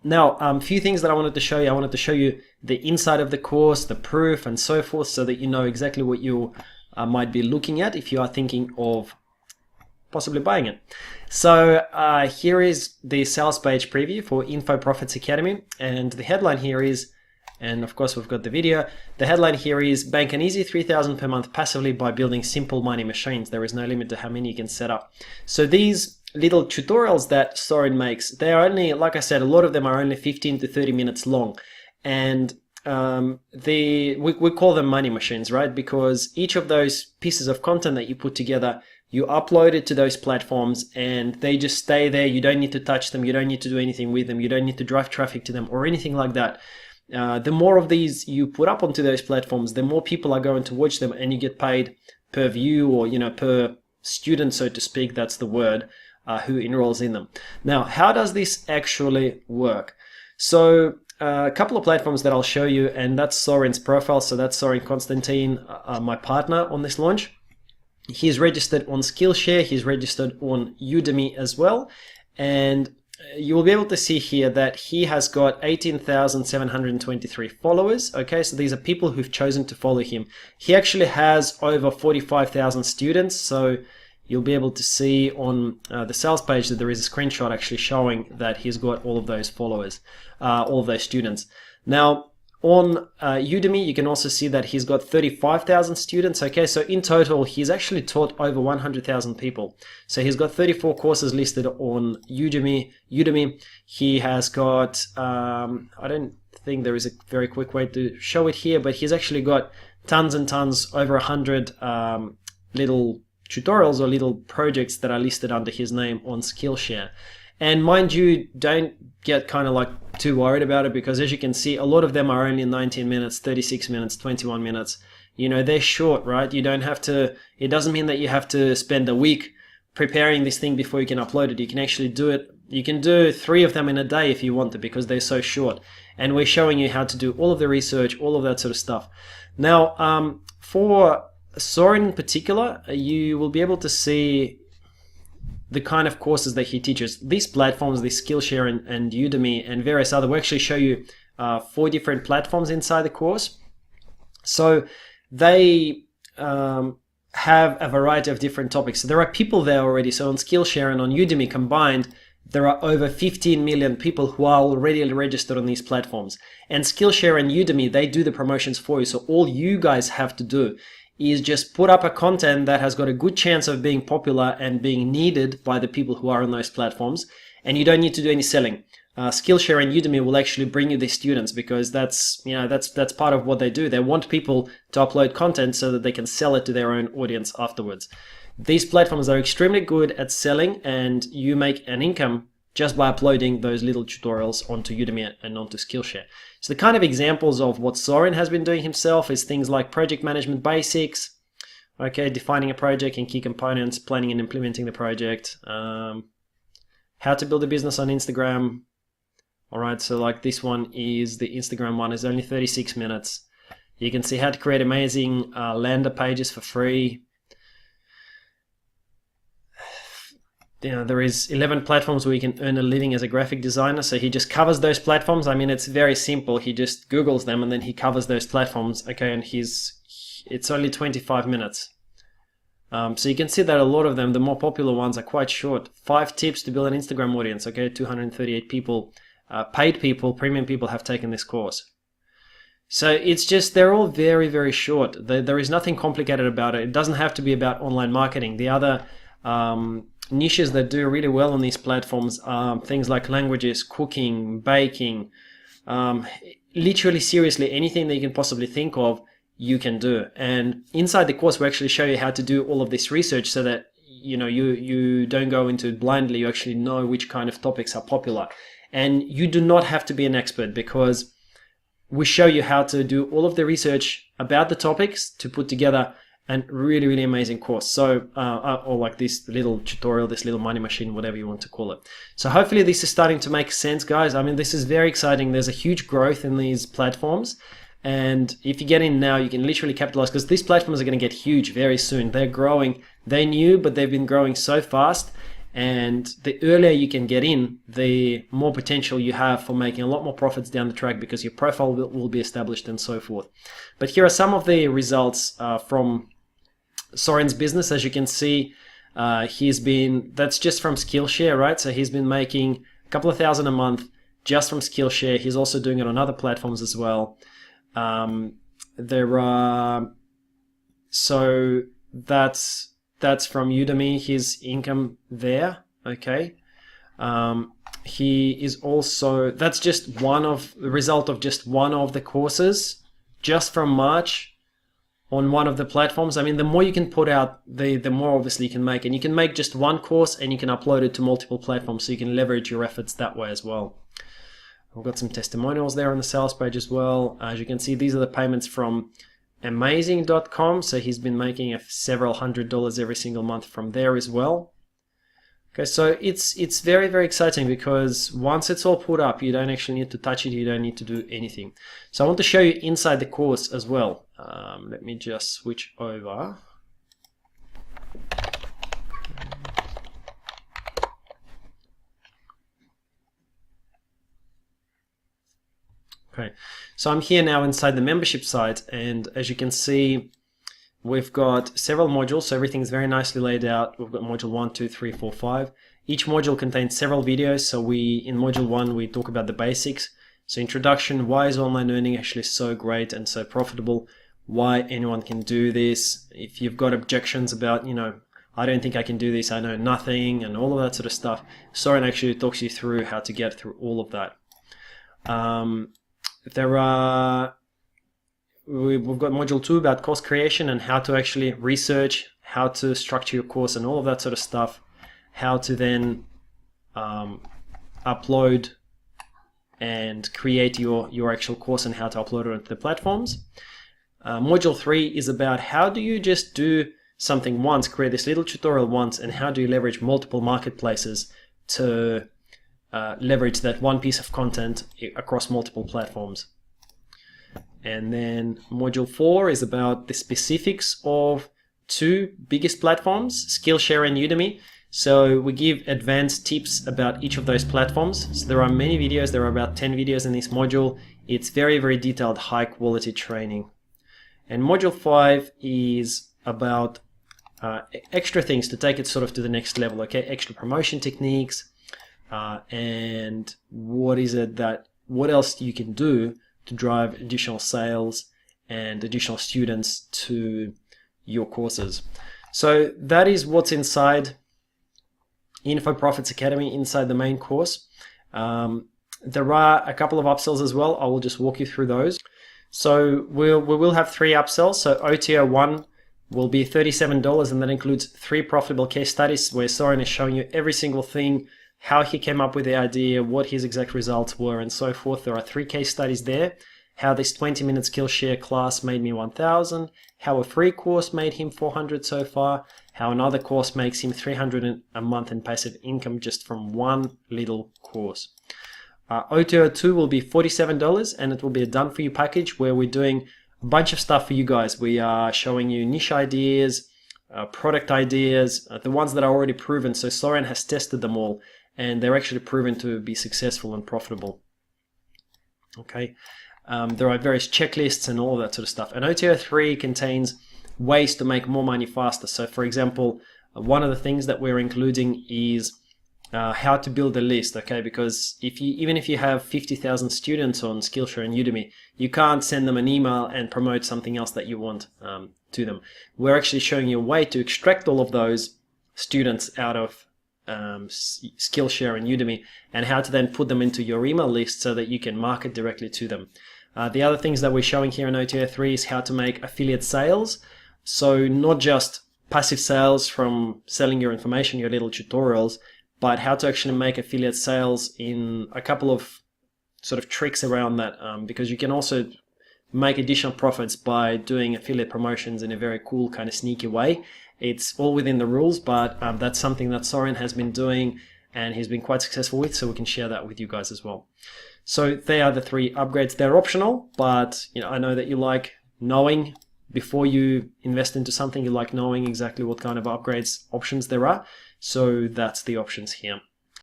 Now, a few things that I wanted to show you. I wanted to show you the inside of the course, the proof, and so forth, so that you know exactly what you might be looking at if you are thinking of possibly buying it. So here is the sales page preview for Info Profits Academy, and the headline here is, and of course we've got the video, the headline here is bank an easy 3,000 per month passively by building simple money machines. There is no limit to how many you can set up. So these little tutorials that Soren makes, they are only, like I said, a lot of them are only 15 to 30 minutes long, and we call them money machines, right? Because each of those pieces of content that you put together, you upload it to those platforms and they just stay there. You don't need to touch them. You don't need to do anything with them. You don't need to drive traffic to them or anything like that. The more of these you put up onto those platforms, the more people are going to watch them, and you get paid per view, or per student, so to speak. That's the word, who enrolls in them. Now, how does this actually work? So a couple of platforms that I'll show you, and that's Soren's profile. So that's Soren Konstantin, my partner on this launch. He's registered on Skillshare, he's registered on Udemy as well, and you will be able to see here that he has got 18,723 followers. Okay, so these are people who've chosen to follow him. He actually has over 45,000 students, so you'll be able to see on the sales page that there is a screenshot actually showing that he's got all of those followers, all of those students. Now, on Udemy, you can also see that he's got 35,000 students. Okay, so in total, he's actually taught over 100,000 people. So he's got 34 courses listed on Udemy. He has got, I don't think there is a very quick way to show it here, but he's actually got tons and tons, over 100 little tutorials or little projects that are listed under his name on Skillshare. And mind you, don't get kind of like too worried about it, because as you can see, a lot of them are only 19 minutes, 36 minutes, 21 minutes. They're short, right? You don't have to, it doesn't mean that you have to spend a week preparing this thing before you can upload it. You can actually do it. You can do 3 of them in a day if you want to, because they're so short. And we're showing you how to do all of the research, all of that sort of stuff. Now, for Soren in particular, you will be able to see the kind of courses that he teaches. These platforms, the Skillshare and Udemy and various other, we'll actually show you 4 different platforms inside the course. So they have a variety of different topics. So there are people there already. So on Skillshare and on Udemy combined, there are over 15 million people who are already registered on these platforms. And Skillshare and Udemy, they do the promotions for you. So all you guys have to do is just put up a content that has got a good chance of being popular and being needed by the people who are on those platforms, and you don't need to do any selling. Skillshare and Udemy will actually bring you the students, because that's part of what they do. They want people to upload content so that they can sell it to their own audience afterwards. These platforms are extremely good at selling, and you make an income just by uploading those little tutorials onto Udemy and onto Skillshare. So the kind of examples of what Soren has been doing himself is things like project management basics, okay, defining a project and key components, planning and implementing the project, how to build a business on Instagram. All right, so like this one is the Instagram one, is only 36 minutes. You can see how to create amazing landing pages for free. There is 11 platforms where you can earn a living as a graphic designer. So he just covers those platforms. I mean, it's very simple. He just Googles them and then he covers those platforms. Okay, and it's only 25 minutes. So you can see that a lot of them, the more popular ones, are quite short. 5 tips to build an Instagram audience. Okay, 238 people, paid people, premium people have taken this course. So it's just, they're all very, very short. There is nothing complicated about it. It doesn't have to be about online marketing. The other niches that do really well on these platforms are things like languages, cooking, baking, literally, seriously, anything that you can possibly think of, you can do. And inside the course, we actually show you how to do all of this research so that you don't go into it blindly. You actually know which kind of topics are popular. And you do not have to be an expert, because we show you how to do all of the research about the topics to put together a really, really amazing course. So, or like this little tutorial, this little money machine, whatever you want to call it. So hopefully this is starting to make sense, guys. I mean, this is very exciting. There's a huge growth in these platforms. And if you get in now, you can literally capitalize, because these platforms are going to get huge very soon. They're growing. They're new, but they've been growing so fast. And the earlier you can get in, the more potential you have for making a lot more profits down the track, because your profile will be established and so forth. But here are some of the results from Soren's business. As you can see, that's just from Skillshare, right? So he's been making a couple of $1,000 a month just from Skillshare. He's also doing it on other platforms as well. So that's from Udemy, his income there, okay. He is also, that's just the result of just one of the courses, just from March, on one of the platforms. I mean, the more you can put out, the more obviously you can make. And you can make just one course and you can upload it to multiple platforms, so you can leverage your efforts that way as well. We've got some testimonials there on the sales page as well. As you can see, these are the payments from amazing.com. So he's been making several $100s every single month from there as well. Okay, so it's very, very exciting, because once it's all put up, you don't actually need to touch it, you don't need to do anything. So I want to show you inside the course as well. Let me just switch over. Okay, so I'm here now inside the membership site, and as you can see, we've got several modules, so everything's very nicely laid out. We've got module 1, 2, 3, 4, 5. Each module contains several videos. So in module 1, we talk about the basics. So introduction, why is online earning actually so great and so profitable? Why anyone can do this? If you've got objections about, I don't think I can do this, I know nothing, and all of that sort of stuff, Soren actually talks you through how to get through all of that. We've got module 2 about course creation and how to actually research, how to structure your course and all of that sort of stuff, how to then upload and create your actual course and how to upload it onto the platforms. Module 3 is about how do you just do something once, create this little tutorial once, and how do you leverage multiple marketplaces to leverage that one piece of content across multiple platforms. And then module 4 is about the specifics of 2 biggest platforms, Skillshare and Udemy. So we give advanced tips about each of those platforms. So there are many videos, there are about 10 videos in this module. It's very, very detailed, high quality training. And module 5 is about extra things to take it sort of to the next level, okay? Extra promotion techniques, and what else you can do to drive additional sales and additional students to your courses. So that is what's inside InfoProfits Academy, inside the main course. There are a couple of upsells as well. I will just walk you through those. So we will have 3 upsells. So OTO 1 will be $37, and that includes 3 profitable case studies where Soren is showing you every single thing, how he came up with the idea, what his exact results were, and so forth. There are 3 case studies there. How this 20-minute Skillshare class made me 1,000, how a free course made him 400 so far, how another course makes him 300 a month in passive income just from one little course. OTO 2 will be $47, and it will be a done-for-you package where we're doing a bunch of stuff for you guys. We are showing you niche ideas, product ideas, the ones that are already proven. So Soren has tested them all, and they're actually proven to be successful and profitable. Okay. There are various checklists and all that sort of stuff. And OTO 3 contains ways to make more money faster. So for example, one of the things that we're including is how to build a list, okay? Because even if you have 50,000 students on Skillshare and Udemy, you can't send them an email and promote something else that you want to them. We're actually showing you a way to extract all of those students out of Skillshare and Udemy, and how to then put them into your email list so that you can market directly to them. The other things that we're showing here in OTO 3 is how to make affiliate sales. So not just passive sales from selling your information, your little tutorials, but how to actually make affiliate sales in a couple of sort of tricks around that, because you can also make additional profits by doing affiliate promotions in a very cool kind of sneaky way. It's all within the rules, but that's something that Soren has been doing and he's been quite successful with, so we can share that with you guys as well. So they are the 3 upgrades. They're optional, but I know that you like knowing before you invest into something, you like knowing exactly what kind of upgrades options there are. So that's the options here.